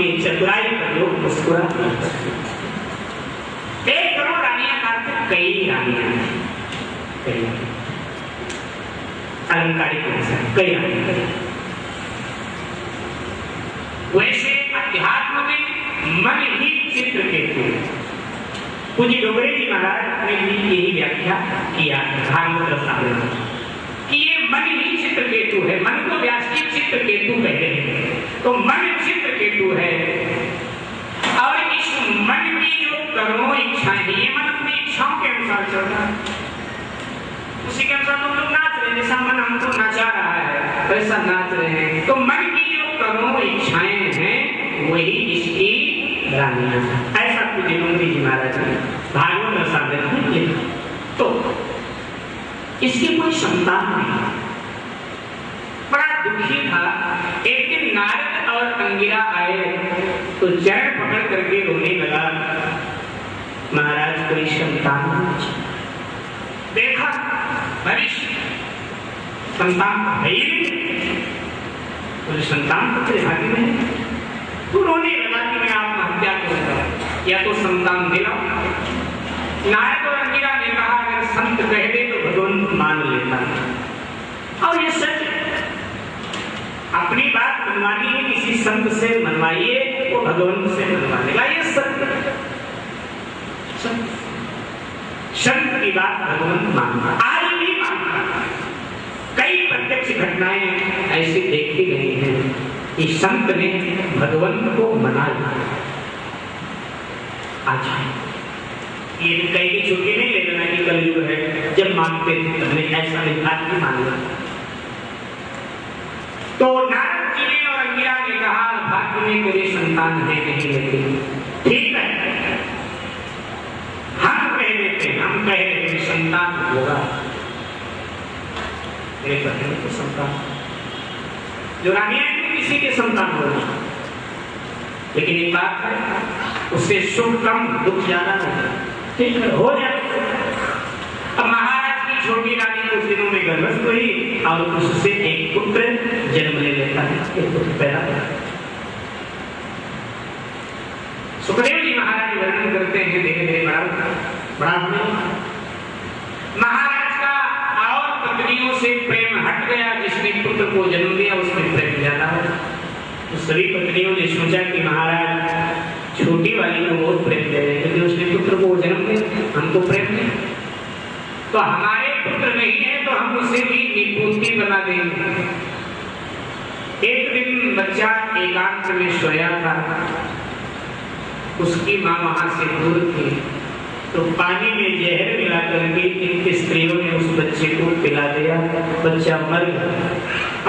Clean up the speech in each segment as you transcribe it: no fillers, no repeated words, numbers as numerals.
ये चतुराई पर लोग मुस्कुरा। 1 करोड़ रानियां का कई रानियां, कई अलंकारिक कई रानियां। वैसे अध्यात्म में मन ही चित्रकेतु। पूज्य डोगरे जी महाराज ने भी यही व्याख्या किया भागवत रसायन में कि ये मन ही चित्रकेतु है। मन को व्यास जी चित्रकेतु कहते हैं। तो मन चित्रकेतु है और इस मन की जो करोड़ों इच्छाएं हैं, ये मन अपनी इच्छाओं के अनुसार चल रहा है। उसी के अनुसार हम लोग नाच रहे हैं, जैसा मन हमको नचा रहा है वैसा नाच रहे हैं। तो मन की जो करोड़ों इच्छाएं हैं वही इसकी रानियां। ऐसा पूज्य डोगरे जी महाराज ने भागवत रसायन में लिखा। तो इसकी कोई संतान नहीं, बड़ा दुखी था। एक दिन नारद और अंगिरा आए तो चरण पकड़ करके रोने लगा, महाराज कोई संतान नहीं। देखा भविष्य संतान है ही नहीं, कोई संतान तो तेरे भाग्य में है। तू रोने लगा कि मैं आत्महत्या करूंगा या तो संतान दिलाओ। नारद और अंगिरा ने कहा अगर संत कह दे तो भगवान मान लेता। और ये सच, अपनी बात मनवानी है किसी संत से मनवाइए, वो भगवान से मनवा लेगा। ये सत्य, संत की बात भगवान मानता, आज भी मानता। कई प्रत्यक्ष घटनाएं ऐसी देखी गई हैं कि संत ने भगवंत को मना लिया। आज ये कहीं की छुट्टी नहीं ले लेना कि कलयुग है, जब मानते थे हमने ऐसा नहीं, आज भी मान लिया। तो नारद जी ने और अंगिरा ने कहा भाग्य में कोई संतान है नहीं, लेकिन ठीक है हम कह देते हैं, हम कह रहे हैं संतान होगा। मेरे पत्नी को संतान, जो रानियां किसी के संतान होगा, लेकिन एक बात है उससे सुख कम दुख ज्यादा नहीं, ठीक है हो जाए। अब महाराज की छोटी रानी कुछ दिनों में गर्भस्थ हुई और उससे एक पुत्र जन्म ले लेता है, एक पुत्र पैदा होता है। सुखदेव जी महाराज वर्णन करते हैं, धीरे धीरे बड़ा होने महाराज का और पत्नियों से प्रेम हट गया। जिसने पुत्र को जन्म दिया उसमें प्रेम ज्यादा है। तो सभी पत्नियों ने सोचा कि महाराज छोटी वाली को बहुत प्रेम दे रहे हैं, क्योंकि उसने पुत्र को जन्म दिया, हमको प्रेम नहीं, तो हमारे पुत्र नहीं है तो हम उसे भी निपुंती बना देंगे। एक दिन बच्चा एकांत में सोया था, उसकी माँ वहां से दूर थी, तो पानी में जहर मिला करके इन स्त्रियों ने उस बच्चे को पिला दिया, बच्चा मर गया।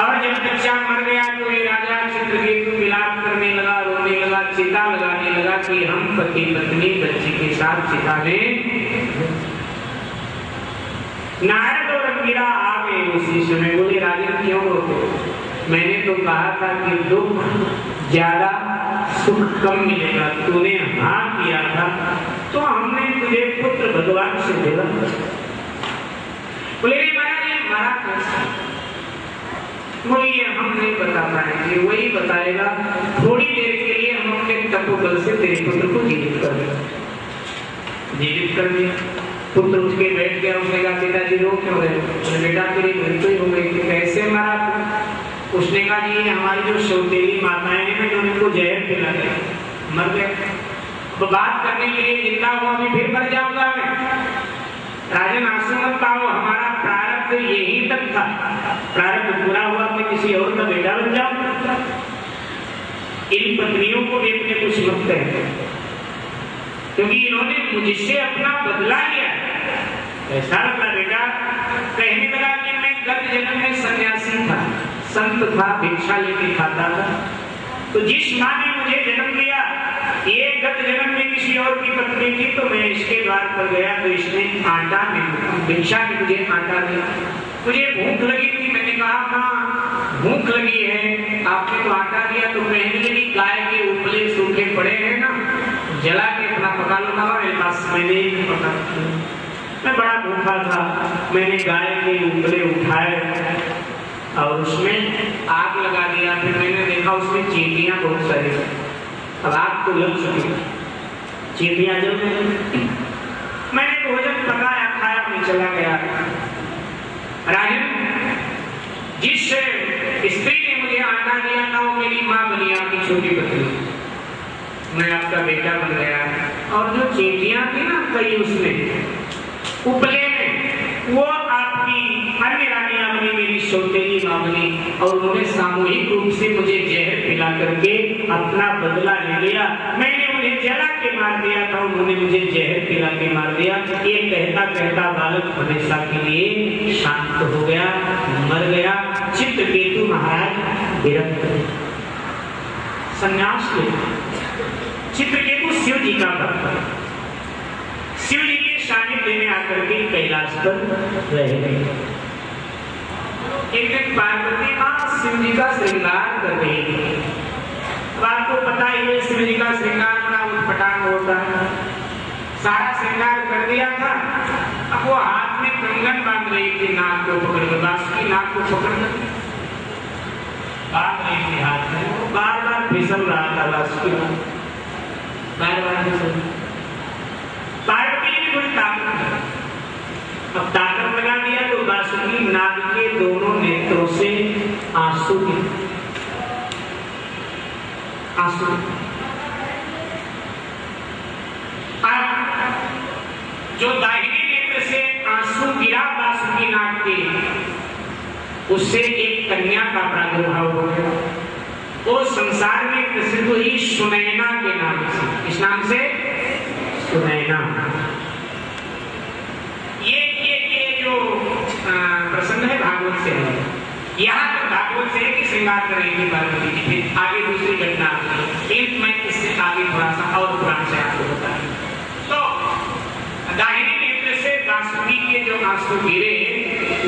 और जब बच्चा मर गया तो ये राजा चित्रकेतु विलाप करने लगा, रोने लगा, चिता लगाने लगा कि हम पति पत्नी बच्चे के साथ चिता में। नारद और अंगिरा आ गए उसी समय, बोले राजन क्यों रोते? मैंने तो कहा था कि दुख ज्यादा सुख कम मिलेगा, तूने हाँ किया था तो हमने तुझे पुत्र भगवान से दिला। बोले महाराज ये मरा कैसे? बोलिए हम नहीं बता पाएंगे, वही बताएगा। थोड़ी देर के लिए हम अपने तपोबल से तेरे पुत्र को जीवित कर दिया। जीवित कर दिया, पुत्र उठ के बैठ गया। उसने कहा पिताजी रो क्यों रहे? बोले बेटा तेरी मृत्यु ही हो गई थी। कैसे मरा? उसने कहा जी हमारी जो सौतेली माताएं हैं जो उनको जहर पिला गए, मर गए। तो बात करने के लिए जिंदा हुआ, अभी फिर मर जाऊंगा मैं। राजन आंसू मत पाओ, हमारा प्रारब्ध यही तक था, प्रारब्ध पूरा हुआ मैं किसी और का बेटा बन जाऊं। इन पत्नियों को भी अपने कुछ मत कहे, क्योंकि इन्होंने मुझसे अपना बदला लिया। ऐसा लगा बेटा, कहने लगा कि मैं गत जन्म में सन्यासी था, संत था, भिक्षा लेके खाता था। तो जिस माँ ने मुझे जन्म दिया, ये गत जन्म में किसी और की पत्नी थी, तो मैं इसके द्वार पर गया तो इसने आटा में भिक्षा में मुझे आटा दिया। मुझे भूख लगी थी, मैंने कहा माँ भूख लगी है, आपने तो आटा दिया। तो कहने लगी गाय के उपले सूखे पड़े हैं ना, जला के अपना पका लो। कहा मेरे पास मैंने ही पका, मैं बड़ा भूखा था, मैंने गाय के उपले उठाए और उसमें आग लगा दिया। फिर मैंने देखा उसमें चींटियां बहुत सारी, अब आग तो लग चुकी, चींटियां जल गई। मैंने भोजन पकाया, खाया, मैं चला गया। राजन, जिस स्त्री ने मुझे आटा दिया था वो मेरी माँ बनी, आपकी छोटी पत्नी। मैं आपका बेटा बन गया। और जो चींटियां थी ना कई उसमें उपले में, वो आपकी अन्य रानियां बनी, मेरी सौतेली माँ बनी। और उन्होंने सामूहिक रूप से मुझे जहर पिला करके अपना बदला ले लिया। मैंने उन्हें जला के मार दिया था, उन्होंने मुझे जहर पिला के मार दिया। ये कहता कहता बालक हमेशा के लिए शांत हो गया, मर गया। चित्रकेतु महाराज विरक्त संन्यास ले। चित्रकेतु शिव जी का भक्त, शिव जी के सानिध्य में आकर के कैलाश पर रह गए। एक दिन पार्वती माँ शिव जी का श्रृंगार कर रही थी। अब आपको पता ही है शिव जी का श्रृंगार बड़ा उटपटांग होता है। सारा श्रृंगार कर दिया था, अब वो हाथ में कंगन बांध रही थी, नाक को पकड़ कर, बांसुरी नाक को पकड़ कर बांध रही थी हाथ में। वो बार बार फिसल रहा था बांसुरी, बार बार फिसल। पार्वती ने कोई ताकत, अब ताकत लगा दिया तो बांसुरी नाग के दोनों नेत्रों से आंसू गिरे, आंसू। जो दाहिने नेत्र से आंसू गिरा बांसुरी नाग के, उससे एक कन्या का प्रादुर्भाव हो गया। वो संसार में प्रसिद्ध हुई सुनैना के नाम से। इस नाम से सुनैना। ये जो प्रसंग है भागवत से है। यहाँ पर भागवत से कि श्रृंगार कर रही थी पार्वती जी, फिर आगे दूसरी घटना आती है। मैं इससे आगे थोड़ा सा और पुराण से आपको बता। तो दाहिने नेत्र से बांसुरी के जो आंसू गिरे,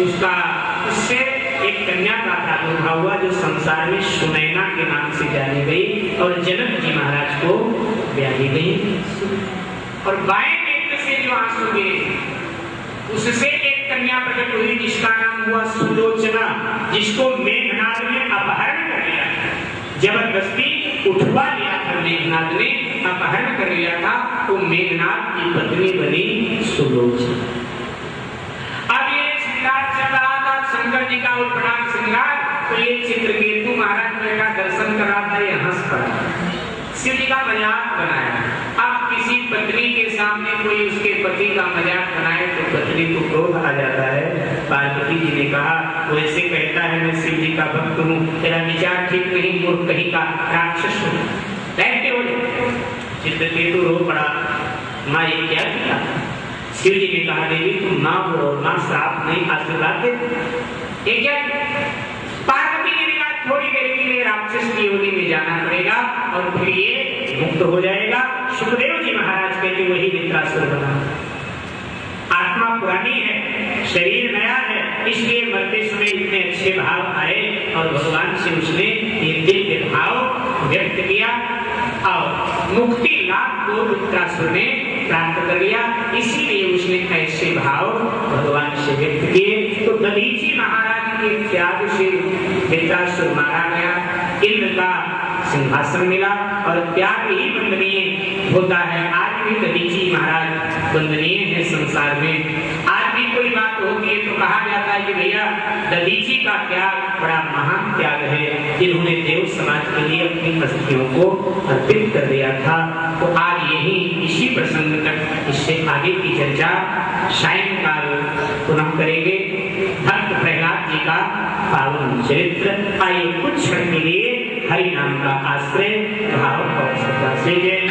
उससे एक कन्या का प्रादुर्भाव हुआ जो संसार में सुनैना के नाम से जानी गई और जनक जी महाराज को ब्याही गई। और बाएं नेत्र से जो आंसू गिरे, उससे एक कन्या प्रकट हुई जिसका नाम हुआ सुलोचना, जिसको मेघनाद ने अपहरण कर लिया, जबरदस्ती उठवा लिया था मेघनाद ने, अपहरण कर लिया था। तो मेघनाद की पत्नी बनी सुलोचना। अब ये श्रृंगार चल रहा था, शंकर जी का उटपटांग श्रृंगार। तो ये चित्रकेतु महाराज का दर्शन कर रहा था, ये हंस पड़ा, शिव जी का मजाक बनाया। अब किसी पत्नी के सामने कोई उसके पति का मजाक बनाए तो पत्नी को क्रोध आ जाता है। पार्वती जी ने कहा, वो ऐसे कहता है मैं शिव जी का भक्त हूँ, तेरा विचार ठीक नहीं, मूर्ख कहीं का राक्षस हूँ। बैठते हो चित्रकेतु रो पड़ा, माँ ये क्या किया? शिव जी ने कहा, देवी तुम माँ हो, माँ श्राप नहीं आशीर्वाद दे। ये क्या? पार्वती जी ने कहा, थोड़ी देर के लिए राक्षस की योनि में जाना पड़ेगा और फिर ये मुक्त हो जाएगा। सुखदेव जी महाराज कहते वही वृत्रासुर बना। आत्मा पुरानी है, शरीर नया है, इसलिए मरते समय इतने अच्छे भाव आए और भगवान से उसने ये दिल के भाव व्यक्त किया और मुक्ति लाभ को वृत्रासुर ने प्राप्त कर लिया। इसीलिए उसने ऐसे भाव भगवान से व्यक्त किए। तो दधीची महाराज के त्याग से वृत्रासुर मारा गया, इंद्र का सिंहासन मिला और त्याग ही वंदनीय होता है। आज भी दधीची महाराज वंदनीय है संसार में। आज भी कोई बात होती है तो कहा जाता है कि भैया दधीची का त्याग बड़ा महान त्याग है, जिन्होंने देव समाज के लिए अपनी अस्थियों को अर्पित कर दिया था। तो आज यही इसी प्रसंग तक, इससे आगे की चर्चा सायंकाल पुनः करेंगे। भक्त प्रहलाद जी का पावन चरित्र। आइए कुछ क्षण के लिए हरि नाम का आश्रय भाव और श्रद्धा से जय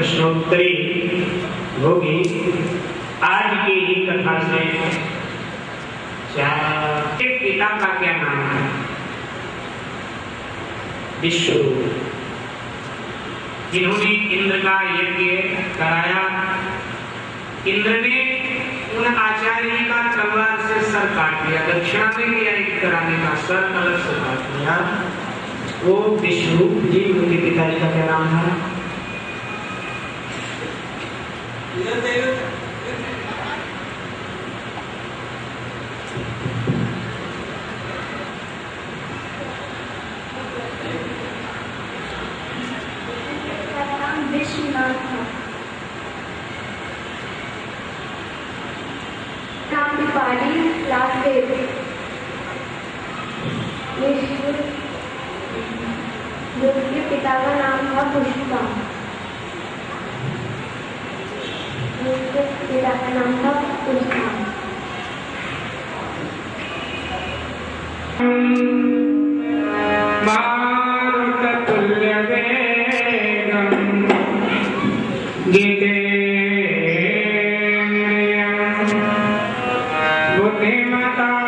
प्रश्नोत्तरी होगी आज की ही कथा से। एक पिता का क्या नाम है? विष्णु, जिन्होंने इंद्र का यज्ञ कराया। इंद्र ने उन आचार्य का तलवार से सर काट दिया, दक्षिणा में दिया एक कराने का, सर अलग से काट दिया। वो विष्णु जी, उनके पिताजी का क्या नाम है? उनके पिता का नाम था पुष्पा। उनके पिता का नाम था पुष्पा। मारुततुल्य वेगं जितेन्द्रियं बुद्धिमतां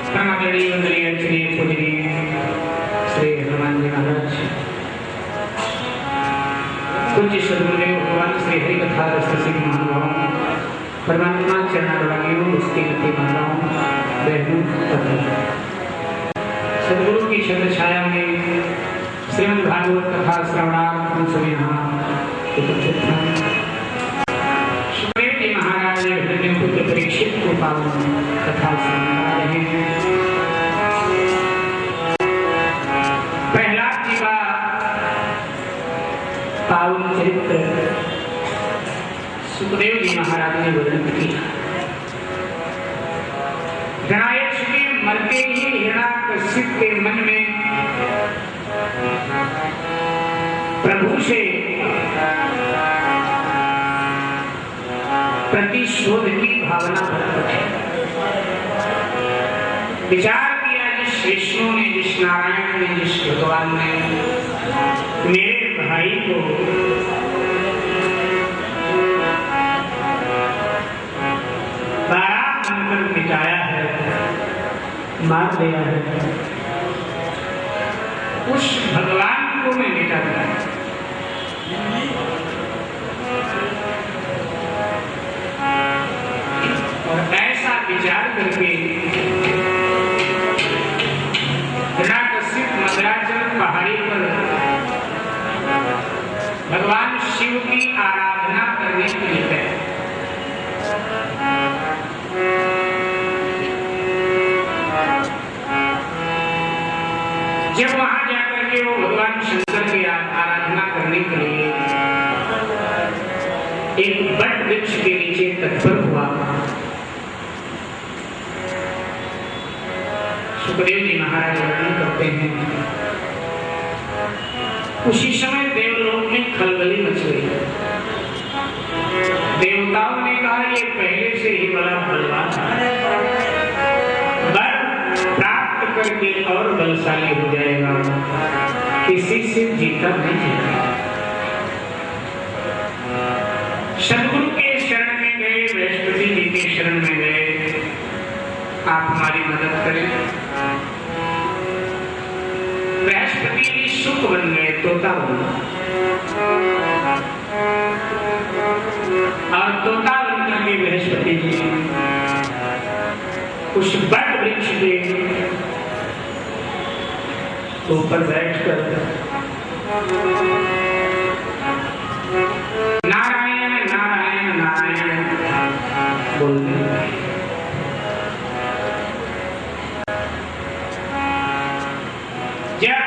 परमादरणीय वंदनीय श्री पूजनीय श्री हनुमान जी महाराज, पूज्य सद्गुरुदेव भगवान श्री हरि कथा रस सिंह महानुभाव, परमात्मा चरणारविंदों उसकी गति माताओं बहनों पत्नी, सद्गुरु की छत्र छाया में श्रीमद् भागवत कथा श्रवणार्थ हम सब यहाँ उपस्थित हैं। सुखदेव जी महाराज हिरण्यपुत्र परीक्षित को पावन कथा सुना रहे हैं। प्रहलाद जी का पावन चरित्र सुखदेव जी महाराज ने वर्णन किया। गणायक्ष के मरते ही हिरण्याकशिप के मन में प्रभु से प्रतिशोध की भावना प्रकट है। विचार किया जिस विष्णु ने, जिस नारायण ने, जिस भगवान ने मेरे भाई को बारात बनकर मिटाया है, मार दिया है, उस भगवान को मैं मिटा दिया। और ऐसा विचार करके हिरण्याकशिप मद्राचल पहाड़ी पर भगवान शिव की आराधना करने के लिए गए। जब वहां जाकर के वो भगवान शंकर की आराधना करने के लिए एक बट वृक्ष के नीचे तत्पर हुआ, सुखदेव जी महाराज वर्णन करते हैं, उसी समय देवलोक में खलबली मच गई। देवताओं ने कहा ये पहले से ही बड़ा बलवान है, वर प्राप्त करके और बलशाली हो जाएगा, किसी से जीता नहीं जाएगा। सद्गुरु के शरण में गए, बृहस्पति जी के शरण में गए, आप हमारी मदद करें। बृहस्पति जी शुक बन गए, तोता बन गए, और तोता बन करके बृहस्पति जी उस बट वृक्ष के ऊपर बैठकर नारायण नारायण नारायण बोलते हैं। जब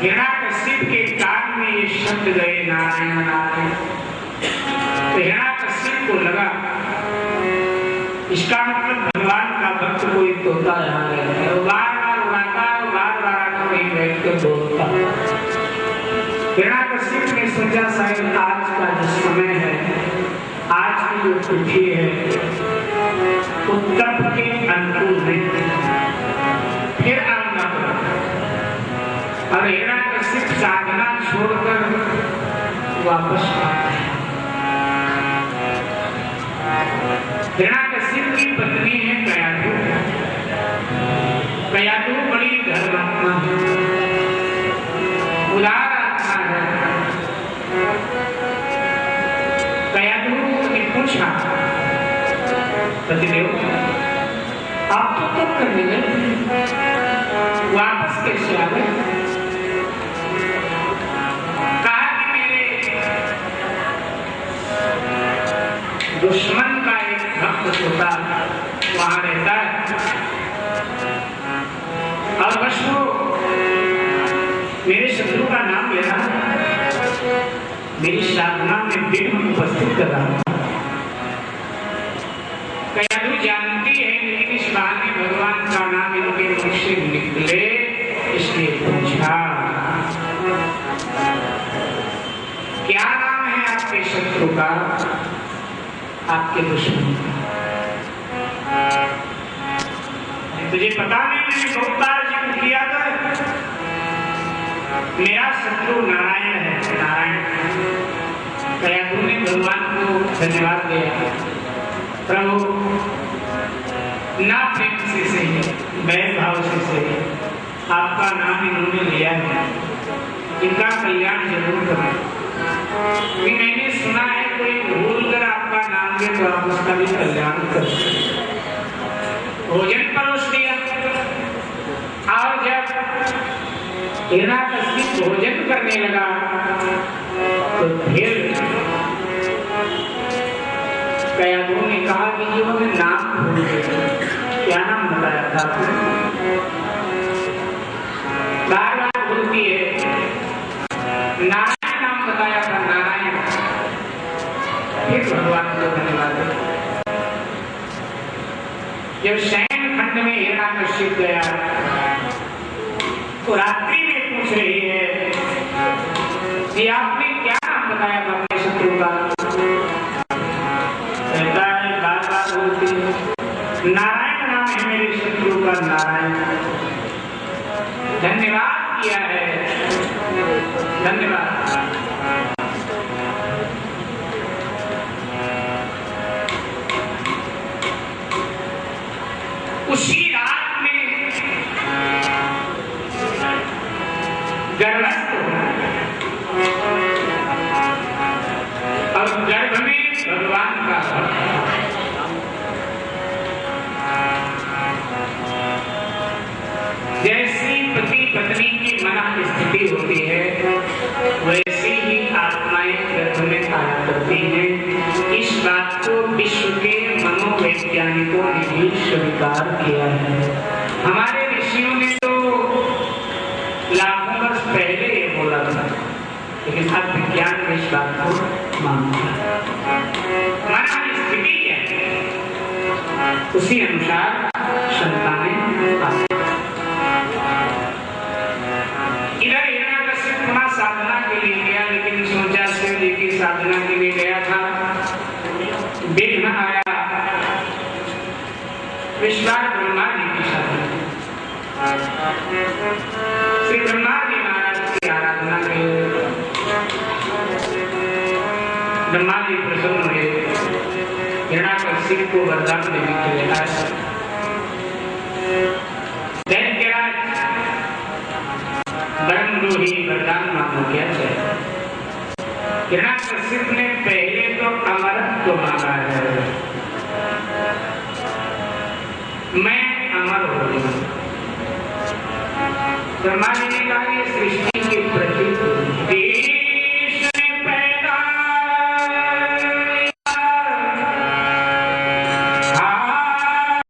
हिरण्याकशिप के कान में ये शब्द गए नारायण नारायण, तो हिरण्याकशिप को लगा इसका मतलब भगवान का भक्त कोई तोता यहाँ रहता है, बार बार उड़ाता है, बार बार आकर वहीं बैठ कर बोलता। हिरण्याकशिप ने सोचा शायद आज का जो समय है, आज की जो तिथि है, उत्तर के अनुकूल नहीं, फिर आऊंगा। और हिरण्याकशिप साधना छोड़कर वापस आता है। हिरण्याकशिप की पत्नी है कयाधु। कयाधु बड़ी धर्मात्मा है, उदार आत्मा है। कयाधु ने पूछा, पतिदेव आप तो तब करने गए, वापस कैसे आ गए? कहा कि मेरे दुश्मन का एक भक्त होता वहां रहता है, और बस वो मेरे शत्रु का नाम ले रहा है, मेरी साधना में विघ्न उपस्थित कर रहा है। कयाधु जानती है, लेकिन इस बहाने भगवान का नाम इनके मुख से निकले, इसलिए पूछा क्या नाम है आपके शत्रु का, आपके दुश्मन का? तुझे पता नहीं, मैंने बहुत बार जिक्र किया था, मेरा शत्रु नारायण है, नारायण। कयाधु ने भगवान को धन्यवाद दिया, प्रभु ना प्रेम से सही, बैर भाव से सही, आपका नाम इन्होंने लिया है, इनका कल्याण जरूर करें। कि मैंने सुना है कोई भूल कर आपका नाम ले तो आप उसका भी कल्याण कर। भोजन परोस दिया और जब हिरण्यकशिपु भोजन करने लगा तो फिर कयाधु ने कहा कि जो हमें नाम भूल गए, क्या नाम बताया था आपने? बार बार भूलती है, नारायण नाम बताया था, नारायण। फिर भगवान को धन्यवाद। जब शयन खंड में हिरण्यकशिपु गया तो रात्रि में पूछ रही है कि आपने क्या नाम बताया था अपने शत्रु का? कहता है बार बार बोलती, नारायण नाम है मेरे शत्रु का, नारायण। धन्यवाद किया है, धन्यवाद। उसी रात में गर्भस्थ और गर्भ में भगवान का जैसी पति पत्नी की मन स्थिति होती है वैसी ही आत्माएं गर्भ में आया करती हैं। इस बात को विश्व के मनोवैज्ञानिकों ने भी स्वीकार किया है। हमारे ऋषियों ने तो लाखों वर्ष पहले ये बोला था, लेकिन अब विज्ञान में इस बात को मानता है। हमारा स्थिति क्या है उसी अनुसार संतानें आती। इधर हिरण्यकशिपु पुनः साधना के लिए गया, लेकिन सोचा शिव जी की साधना के लिए गया था, विघ्न आया। विश्वास ब्रह्मा जी की साधना, श्री ब्रह्मा जी महाराज की आराधना के ब्रह्मा जी प्रसन्न हुए, हिरण्यकशिपु को वरदान देने के लिए आए। दैत्यराज ब्रह्मद्रोही वरदान मांगो क्या चाहिए? हिरण्यकशिपु ने पहले तो अमरत्व मांगा है, मैं अमर हो गया। ब्रह्मा जी ने कहा ये सृष्टि